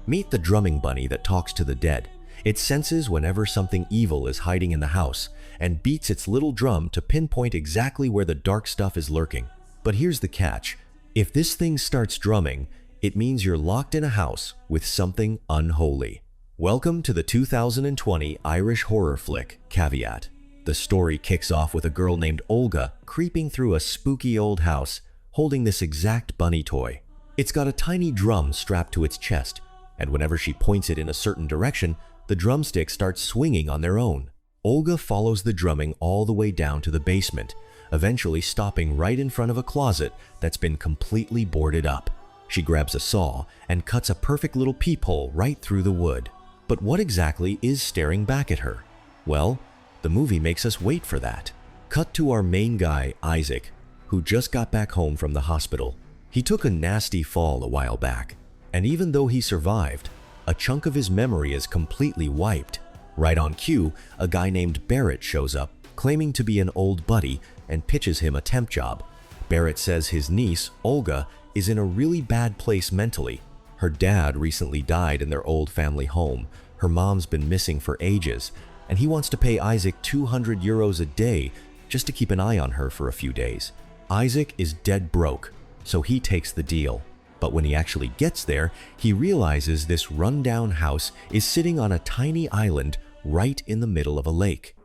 Meet the drumming bunny that talks to the dead. It senses whenever something evil is hiding in the house and beats its little drum to pinpoint exactly where the dark stuff is lurking. But here's the catch. If this thing starts drumming, it means you're locked in a house with something unholy. Welcome to the 2020 Irish horror flick, Caveat. The story kicks off with a girl named Olga creeping through a spooky old house holding this exact bunny toy. It's got a tiny drum strapped to its chest, and whenever she points it in a certain direction, the drumsticks start swinging on their own. Olga follows the drumming all the way down to the basement, eventually stopping right in front of a closet that's been completely boarded up. She grabs a saw and cuts a perfect little peephole right through the wood. But what exactly is staring back at her? Well, the movie makes us wait for that. Cut to our main guy, Isaac, who just got back home from the hospital. He took a nasty fall a while back, and even though he survived, a chunk of his memory is completely wiped. Right on cue, a guy named Barrett shows up, claiming to be an old buddy, and pitches him a temp job. Barrett says his niece, Olga, is in a really bad place mentally. Her dad recently died in their old family home. Her mom's been missing for ages, and he wants to pay Isaac 200 euros a day just to keep an eye on her for a few days. Isaac is dead broke, so he takes the deal. But when he actually gets there, he realizes this rundown house is sitting on a tiny island right in the middle of a lake.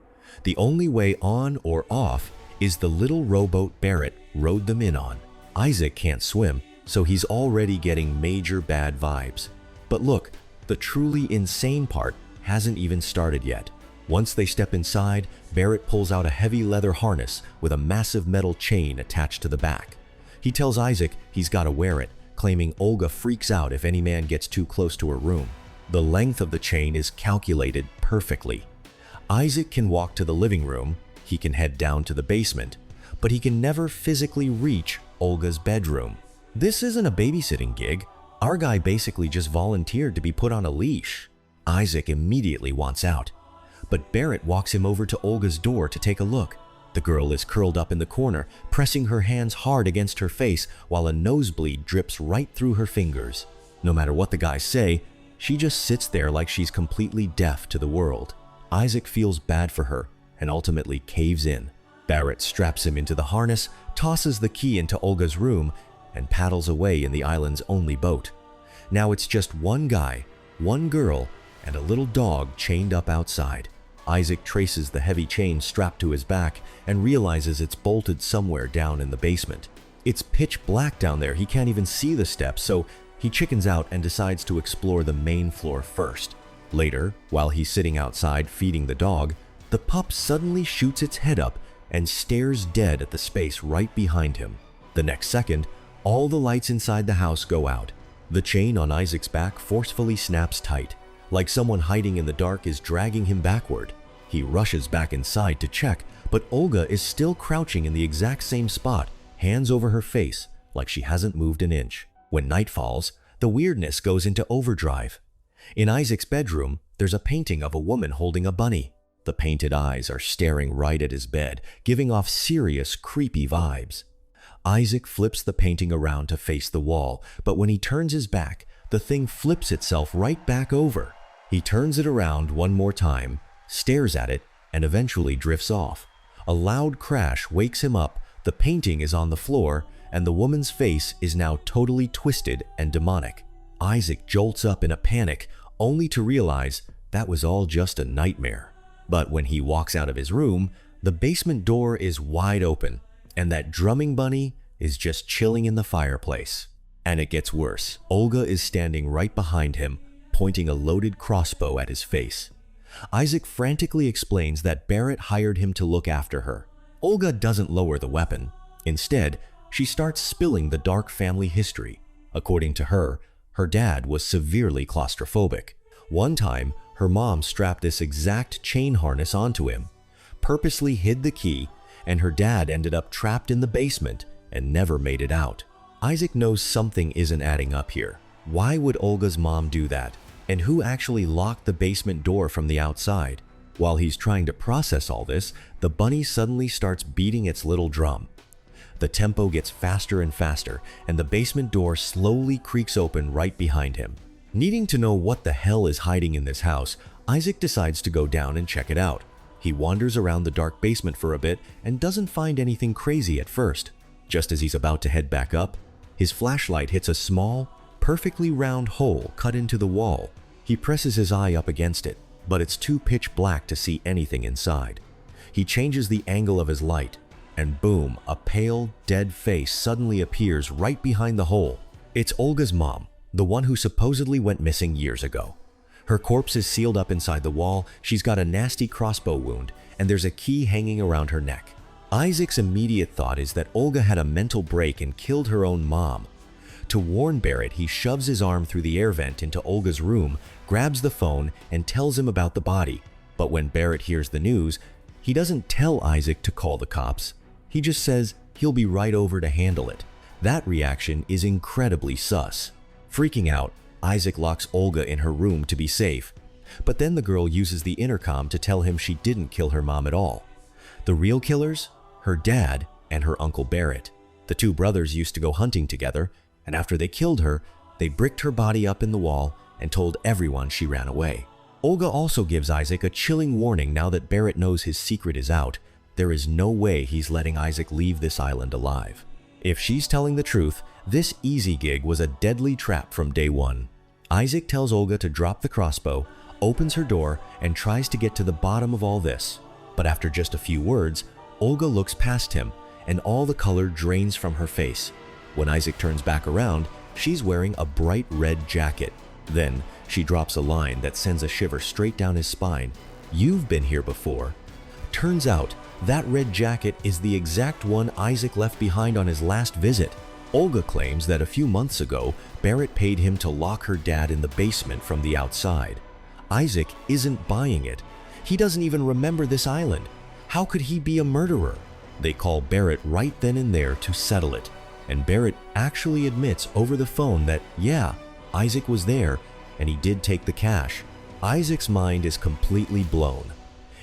The only way on or off is the little rowboat Barrett rowed them in on. Isaac can't swim, so he's already getting major bad vibes. But look, the truly insane part hasn't even started yet. Once they step inside, Barrett pulls out a heavy leather harness with a massive metal chain attached to the back. He tells Isaac he's got to wear it, claiming Olga freaks out if any man gets too close to her room. The length of the chain is calculated perfectly. Isaac can walk to the living room, he can head down to the basement, but he can never physically reach Olga's bedroom. This isn't a babysitting gig. Our guy basically just volunteered to be put on a leash. Isaac immediately wants out, but Barrett walks him over to Olga's door to take a look. The girl is curled up in the corner, pressing her hands hard against her face while a nosebleed drips right through her fingers. No matter what the guys say, she just sits there like she's completely deaf to the world. Isaac feels bad for her and ultimately caves in. Barrett straps him into the harness, tosses the key into Olga's room, and paddles away in the island's only boat. Now it's just one guy, one girl, and a little dog chained up outside. Isaac traces the heavy chain strapped to his back and realizes it's bolted somewhere down in the basement. It's pitch black down there, he can't even see the steps, so he chickens out and decides to explore the main floor first. Later, while he's sitting outside feeding the dog, the pup suddenly shoots its head up and stares dead at the space right behind him. The next second, all the lights inside the house go out. The chain on Isaac's back forcefully snaps tight, like someone hiding in the dark is dragging him backward. He rushes back inside to check, but Olga is still crouching in the exact same spot, hands over her face, like she hasn't moved an inch. When night falls, the weirdness goes into overdrive. In Isaac's bedroom, there's a painting of a woman holding a bunny. The painted eyes are staring right at his bed, giving off serious, creepy vibes. Isaac flips the painting around to face the wall, but when he turns his back, the thing flips itself right back over. He turns it around one more time, stares at it, and eventually drifts off. A loud crash wakes him up, the painting is on the floor, and the woman's face is now totally twisted and demonic. Isaac jolts up in a panic, only to realize that was all just a nightmare. But when he walks out of his room, the basement door is wide open, and that drumming bunny is just chilling in the fireplace. And it gets worse. Olga is standing right behind him, pointing a loaded crossbow at his face. Isaac frantically explains that Barrett hired him to look after her. Olga doesn't lower the weapon. Instead, she starts spilling the dark family history. According to her, her dad was severely claustrophobic. One time, her mom strapped this exact chain harness onto him, purposely hid the key, and her dad ended up trapped in the basement and never made it out. Isaac knows something isn't adding up here. Why would Olga's mom do that? And who actually locked the basement door from the outside? While he's trying to process all this, the bunny suddenly starts beating its little drum. The tempo gets faster and faster, and the basement door slowly creaks open right behind him. Needing to know what the hell is hiding in this house, Isaac decides to go down and check it out. He wanders around the dark basement for a bit and doesn't find anything crazy at first. Just as he's about to head back up, his flashlight hits a small, perfectly round hole cut into the wall. He presses his eye up against it, but it's too pitch black to see anything inside. He changes the angle of his light, and boom, a pale, dead face suddenly appears right behind the hole. It's Olga's mom, the one who supposedly went missing years ago. Her corpse is sealed up inside the wall, she's got a nasty crossbow wound, and there's a key hanging around her neck. Isaac's immediate thought is that Olga had a mental break and killed her own mom. To warn Barrett, he shoves his arm through the air vent into Olga's room, grabs the phone, and tells him about the body. But when Barrett hears the news, he doesn't tell Isaac to call the cops. He just says he'll be right over to handle it. That reaction is incredibly sus. Freaking out, Isaac locks Olga in her room to be safe. But then the girl uses the intercom to tell him she didn't kill her mom at all. The real killers? Her dad and her uncle Barrett. The two brothers used to go hunting together, and after they killed her, they bricked her body up in the wall and told everyone she ran away. Olga also gives Isaac a chilling warning now that Barrett knows his secret is out. There is no way he's letting Isaac leave this island alive. If she's telling the truth, this easy gig was a deadly trap from day one. Isaac tells Olga to drop the crossbow, opens her door, and tries to get to the bottom of all this. But after just a few words, Olga looks past him, and all the color drains from her face. When Isaac turns back around, she's wearing a bright red jacket. Then, she drops a line that sends a shiver straight down his spine. "You've been here before." Turns out, that red jacket is the exact one Isaac left behind on his last visit. Olga claims that a few months ago, Barrett paid him to lock her dad in the basement from the outside. Isaac isn't buying it. He doesn't even remember this island. How could he be a murderer? They call Barrett right then and there to settle it. And Barrett actually admits over the phone that, yeah, Isaac was there and he did take the cash. Isaac's mind is completely blown.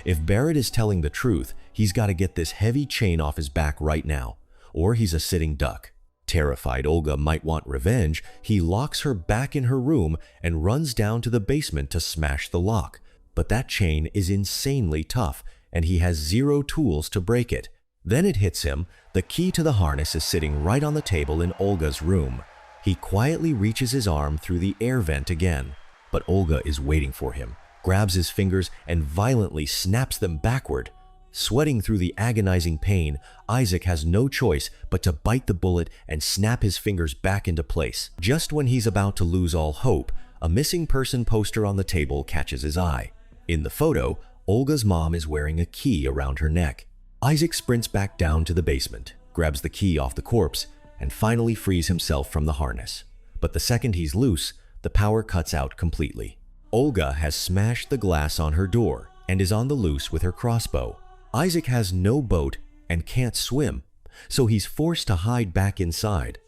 If Barrett is telling the truth, he's got to get this heavy chain off his back right now, or he's a sitting duck. Terrified Olga might want revenge, he locks her back in her room and runs down to the basement to smash the lock. But that chain is insanely tough, and he has zero tools to break it. Then it hits him, the key to the harness is sitting right on the table in Olga's room. He quietly reaches his arm through the air vent again, but Olga is waiting for him, grabs his fingers and violently snaps them backward. Sweating through the agonizing pain, Isaac has no choice but to bite the bullet and snap his fingers back into place. Just when he's about to lose all hope, a missing person poster on the table catches his eye. In the photo, Olga's mom is wearing a key around her neck. Isaac sprints back down to the basement, grabs the key off the corpse, and finally frees himself from the harness. But the second he's loose, the power cuts out completely. Olga has smashed the glass on her door and is on the loose with her crossbow. Isaac has no boat and can't swim, so he's forced to hide back inside.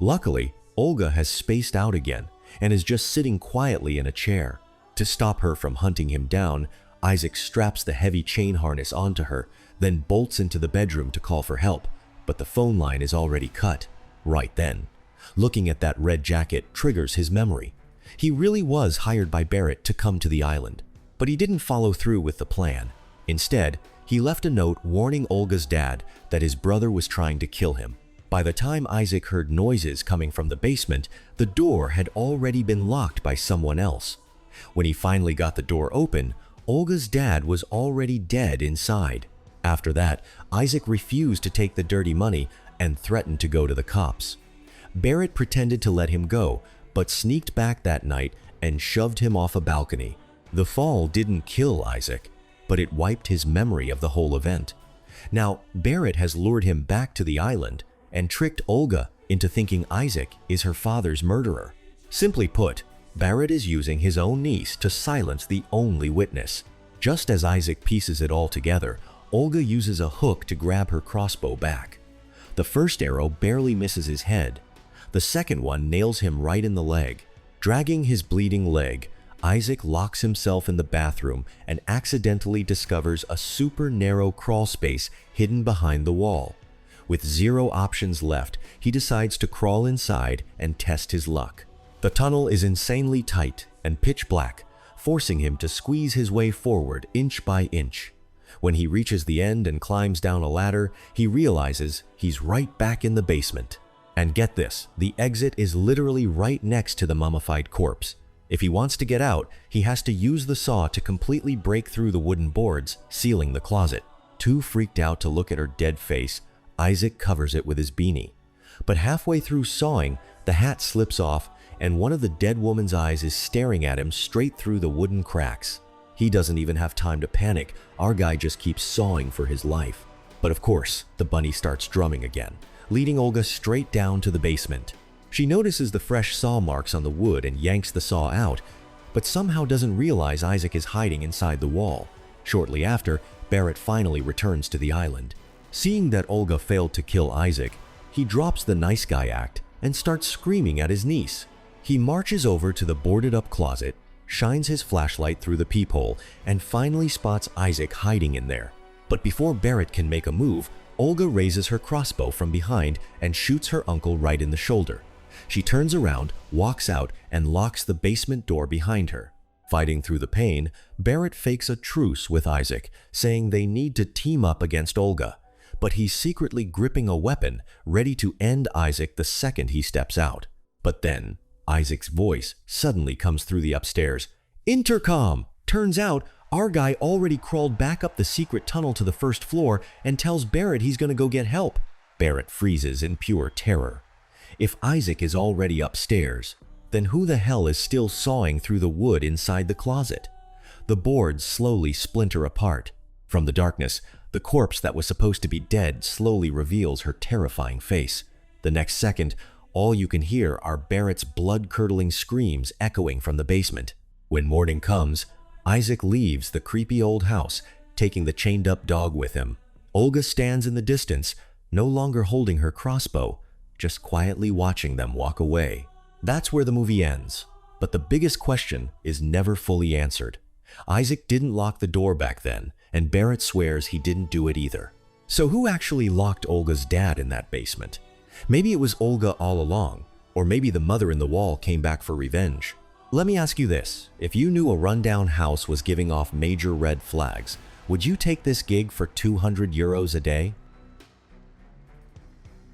Luckily, Olga has spaced out again and is just sitting quietly in a chair. To stop her from hunting him down, Isaac straps the heavy chain harness onto her, then bolts into the bedroom to call for help, but the phone line is already cut. Right then, looking at that red jacket triggers his memory. He really was hired by Barrett to come to the island, but he didn't follow through with the plan. Instead, he left a note warning Olga's dad that his brother was trying to kill him. By the time Isaac heard noises coming from the basement, the door had already been locked by someone else. When he finally got the door open, Olga's dad was already dead inside. After that, Isaac refused to take the dirty money and threatened to go to the cops. Barrett pretended to let him go, but sneaked back that night and shoved him off a balcony. The fall didn't kill Isaac, but it wiped his memory of the whole event. Now, Barrett has lured him back to the island and tricked Olga into thinking Isaac is her father's murderer. Simply put, Barrett is using his own niece to silence the only witness. Just as Isaac pieces it all together, Olga uses a hook to grab her crossbow back. The first arrow barely misses his head. The second one nails him right in the leg. Dragging his bleeding leg, Isaac locks himself in the bathroom and accidentally discovers a super narrow crawl space hidden behind the wall. With zero options left, he decides to crawl inside and test his luck. The tunnel is insanely tight and pitch black, forcing him to squeeze his way forward inch by inch. When he reaches the end and climbs down a ladder, he realizes he's right back in the basement. And get this, the exit is literally right next to the mummified corpse. If he wants to get out, he has to use the saw to completely break through the wooden boards, sealing the closet. Too freaked out to look at her dead face, Isaac covers it with his beanie. But halfway through sawing, the hat slips off, and one of the dead woman's eyes is staring at him straight through the wooden cracks. He doesn't even have time to panic. Our guy just keeps sawing for his life. But of course, the bunny starts drumming again, leading Olga straight down to the basement. She notices the fresh saw marks on the wood and yanks the saw out, but somehow doesn't realize Isaac is hiding inside the wall. Shortly after, Barrett finally returns to the island. Seeing that Olga failed to kill Isaac, he drops the nice guy act and starts screaming at his niece. He marches over to the boarded-up closet, shines his flashlight through the peephole, and finally spots Isaac hiding in there. But before Barrett can make a move, Olga raises her crossbow from behind and shoots her uncle right in the shoulder. She turns around, walks out, and locks the basement door behind her. Fighting through the pain, Barrett fakes a truce with Isaac, saying they need to team up against Olga. But he's secretly gripping a weapon, ready to end Isaac the second he steps out. But then, Isaac's voice suddenly comes through the upstairs. Intercom! Turns out, our guy already crawled back up the secret tunnel to the first floor and tells Barrett he's gonna go get help. Barrett freezes in pure terror. If Isaac is already upstairs, then who the hell is still sawing through the wood inside the closet? The boards slowly splinter apart. From the darkness, the corpse that was supposed to be dead slowly reveals her terrifying face. The next second, all you can hear are Barrett's blood-curdling screams echoing from the basement. When morning comes, Isaac leaves the creepy old house, taking the chained-up dog with him. Olga stands in the distance, no longer holding her crossbow, just quietly watching them walk away. That's where the movie ends. But the biggest question is never fully answered. Isaac didn't lock the door back then, and Barrett swears he didn't do it either. So who actually locked Olga's dad in that basement? Maybe it was Olga all along, or maybe the mother in the wall came back for revenge. Let me ask you this, if you knew a rundown house was giving off major red flags, would you take this gig for €200 a day?